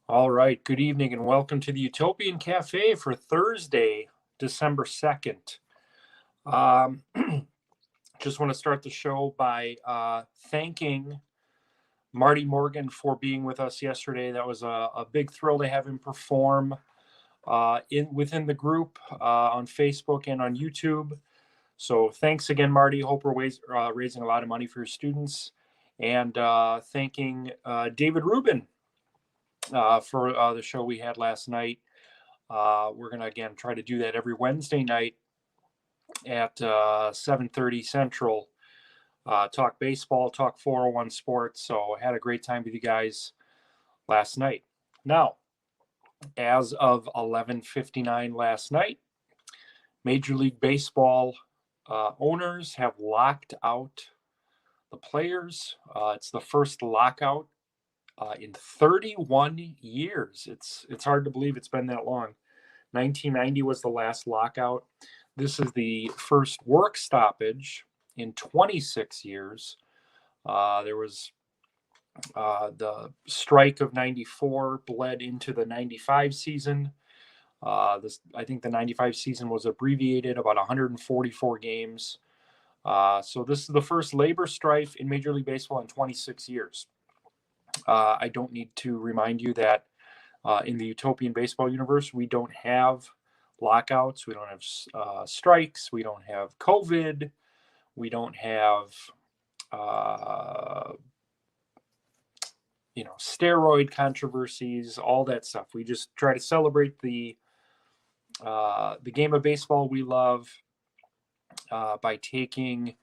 All right. Good evening and welcome to the Utopian Cafe for Thursday, December 2nd. Just want to start the show by thanking Marty Morgan for being with us yesterday. That was a big thrill to have him perform within the group on Facebook and on YouTube. So thanks again, Marty. Hope we're raising a lot of money for your students. And thanking David Rubin for the show we had last night. We're going to, again, try to do that every Wednesday night at 7:30 Central. Talk baseball, talk 401 sports. So I had a great time with you guys last night. Now, as of 11:59 last night, Major League Baseball owners have locked out the players. It's the first lockout in 31 years. It's hard to believe it's been that long. 1990 was the last lockout. This is the first work stoppage in 26 years. There was the strike of 94 bled into the 95 season. I think the 95 season was abbreviated, about 144 games. So this is the first labor strife in Major League Baseball in 26 years. I don't need to remind you that in the Utopian baseball universe, we don't have lockouts, we don't have strikes, we don't have COVID, we don't have steroid controversies, all that stuff. We just try to celebrate the game of baseball we love by taking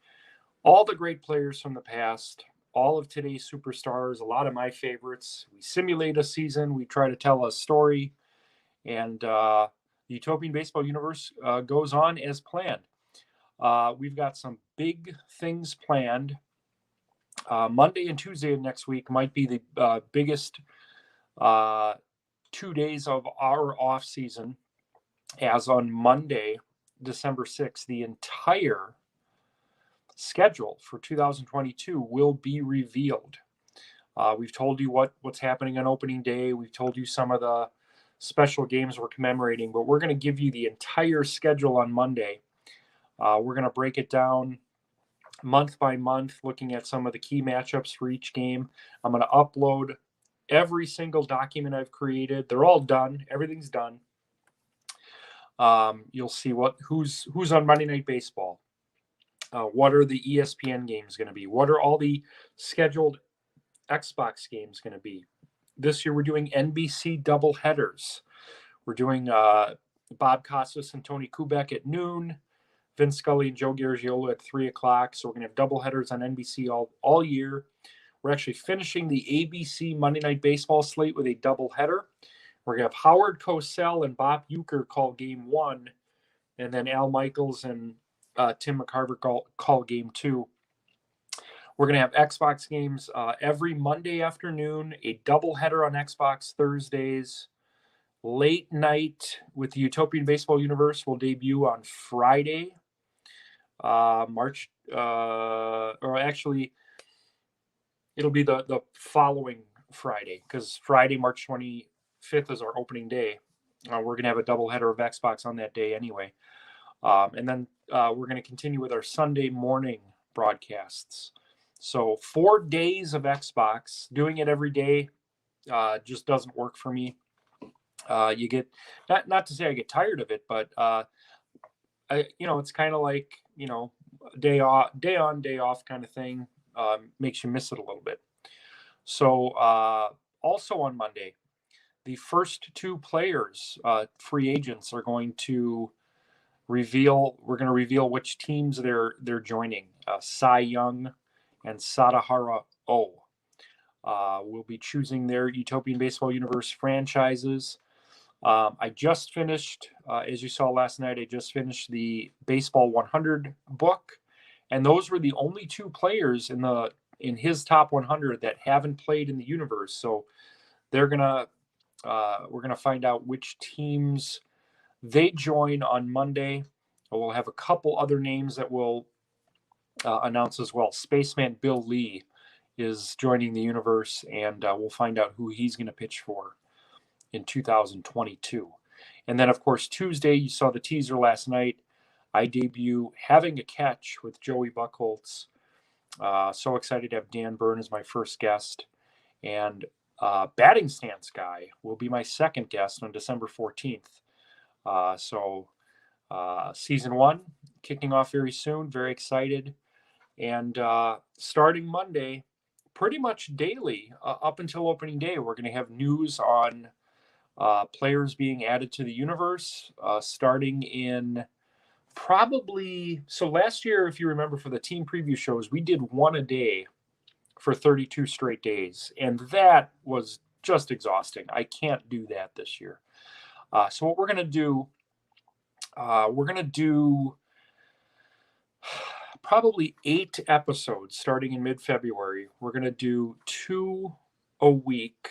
all the great players from the past, all of today's superstars, a lot of my favorites. We simulate a season. We try to tell a story. And the Utopian Baseball universe goes on as planned. We've got some big things planned. Monday and Tuesday of next week might be the biggest 2 days of our off season. As on Monday, December 6th, the entire schedule for 2022 will be revealed. We've told you what's happening on opening day. We've told you some of the special games we're commemorating, but we're going to give you the entire schedule on Monday. We're going to break it down month by month, looking at some of the key matchups for each game. I'm going to upload every single document I've created. They're all done. Everything's done. You'll see who's on Monday Night Baseball. What are the ESPN games going to be? What are all the scheduled Xbox games going to be? This year we're doing NBC double headers. We're doing Bob Costas and Tony Kubek at noon, Vince Scully and Joe Garagiola at 3 o'clock. So we're going to have double headers on NBC all year. We're actually finishing the ABC Monday Night Baseball slate with a double header. We're going to have Howard Cosell and Bob Uecker call game 1, and then Al Michaels and Tim McCarver call game 2. We're going to have Xbox games every Monday afternoon, a doubleheader on Xbox Thursdays. Late night with the Utopian Baseball Universe will debut on Friday, or actually, it'll be the following Friday, because Friday, March 25th is our opening day. We're going to have a doubleheader of Xbox on that day anyway. And then we're going to continue with our Sunday morning broadcasts. So 4 days of Xbox. Doing it every day just doesn't work for me. You get, not to say I get tired of it, but it's kind of like, day on, day off kind of thing. Makes you miss it a little bit. So also on Monday, the first 2 players, free agents, are going to reveal which teams they're joining. Cy Young and Sadahara O. Will be choosing their Utopian Baseball Universe franchises. I just finished, as you saw last night, the Baseball 100 book, and those were the only 2 players in his top 100 that haven't played in the universe. So we're gonna find out which teams they join on Monday. We'll have a couple other names that we'll announce as well. Spaceman Bill Lee is joining the universe, and we'll find out who he's going to pitch for. in 2022. And then, of course, Tuesday, you saw the teaser last night. I debut Having a Catch with Joey Buckholz. So excited to have Dan Byrne as my first guest. And Batting Stance Guy will be my second guest on December 14th. Season 1 kicking off very soon. Very excited. And starting Monday, pretty much daily up until opening day, we're going to have news on players being added to the universe, starting in so last year, if you remember, for the team preview shows, we did one a day for 32 straight days, and that was just exhausting. I can't do that this year. So what we're going to do probably 8 episodes starting in mid-February. We're going to do 2 a week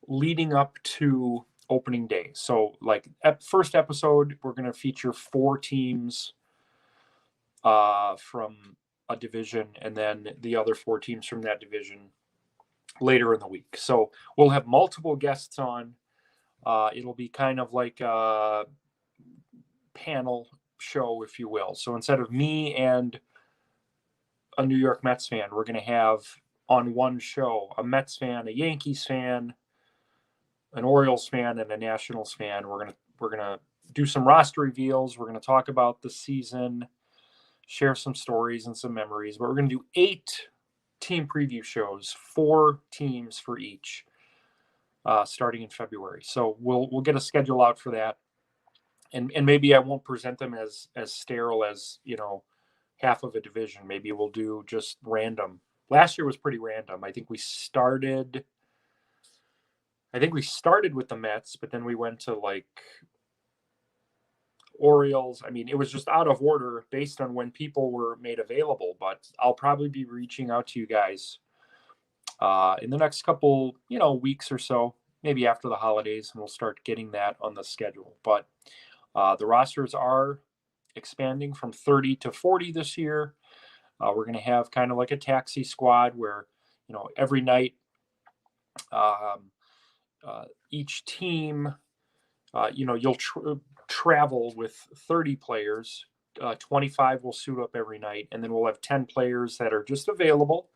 leading up to opening day. So like first episode, we're going to feature 4 teams from a division, and then the other 4 teams from that division later in the week. So we'll have multiple guests on. It'll be kind of like a panel show, if you will. So instead of me and a New York Mets fan, we're going to have on one show a Mets fan, a Yankees fan, an Orioles fan, and a Nationals fan. We're gonna do some roster reveals. We're gonna talk about the season, share some stories and some memories. But we're gonna do 8 team preview shows, 4 teams for each, starting in February. So we'll get a schedule out for that, and maybe I won't present them as sterile as half of a division. Maybe we'll do just random. Last year was pretty random. I think we started with the Mets, but then we went to like Orioles. I mean, it was just out of order based on when people were made available, but I'll probably be reaching out to you guys in the next couple, weeks or so, maybe after the holidays, and we'll start getting that on the schedule. But the rosters are expanding from 30 to 40 this year. We're going to have kind of like a taxi squad where, every night, each team, you'll travel with 30 players. 25 will suit up every night, and then we'll have 10 players that are just available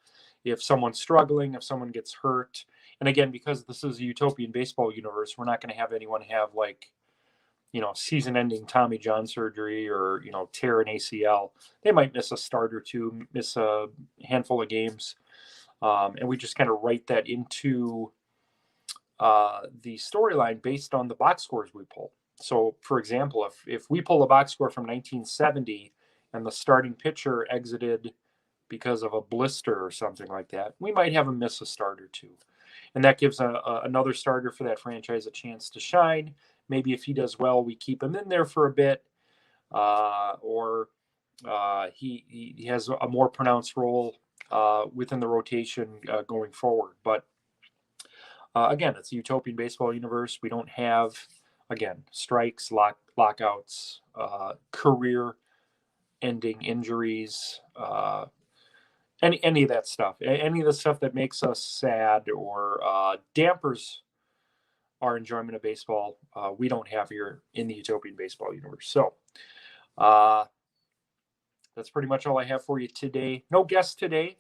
if someone's struggling, if someone gets hurt. And again, because this is a Utopian baseball universe, we're not going to have anyone have season-ending Tommy John surgery or tear an ACL. They might miss a start or two, miss a handful of games, and we just kind of write that into the storyline based on the box scores we pull. So, for example, if we pull a box score from 1970 and the starting pitcher exited because of a blister or something like that, we might have him miss a start or two. And that gives another starter for that franchise a chance to shine. Maybe if he does well, we keep him in there for a bit, or he has a more pronounced role within the rotation going forward. But again, it's a Utopian baseball universe. We don't have, again, strikes, lockouts, career-ending injuries, any of that stuff. Any of the stuff that makes us sad or dampers our enjoyment of baseball, we don't have here in the Utopian baseball universe. So that's pretty much all I have for you today. No guests today.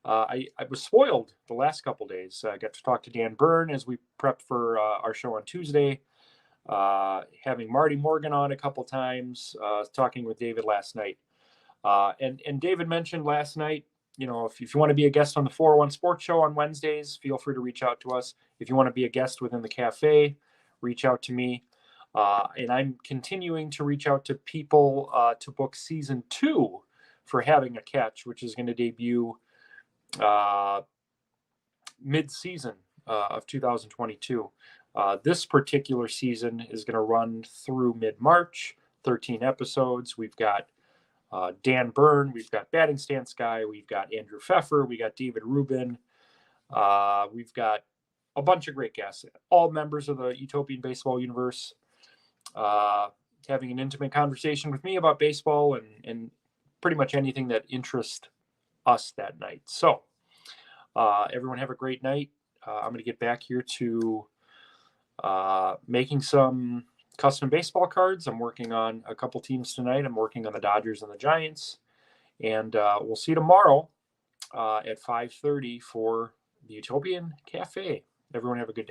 I was spoiled the last couple days. I got to talk to Dan Byrne as we prepped for our show on Tuesday. Having Marty Morgan on a couple times, talking with David last night. And David mentioned last night, if you want to be a guest on the 401 Sports Show on Wednesdays, feel free to reach out to us. If you want to be a guest within the cafe, reach out to me. And I'm continuing to reach out to people to book season 2 for Having a Catch, which is going to debut mid-season of 2022. This particular season is going to run through mid-March, 13 episodes. We've got Dan Byrne, we've got Batting Stance Guy, we've got Andrew Pfeffer, we got David Rubin, we've got a bunch of great guests, all members of the Utopian baseball universe, having an intimate conversation with me about baseball and pretty much anything that interests us that night. So everyone have a great night. I'm going to get back here to Making some custom baseball cards. I'm working on a couple teams tonight. I'm working on the Dodgers and the Giants. And we'll see you tomorrow at 5:30 for the Utopian Cafe. Everyone have a good day.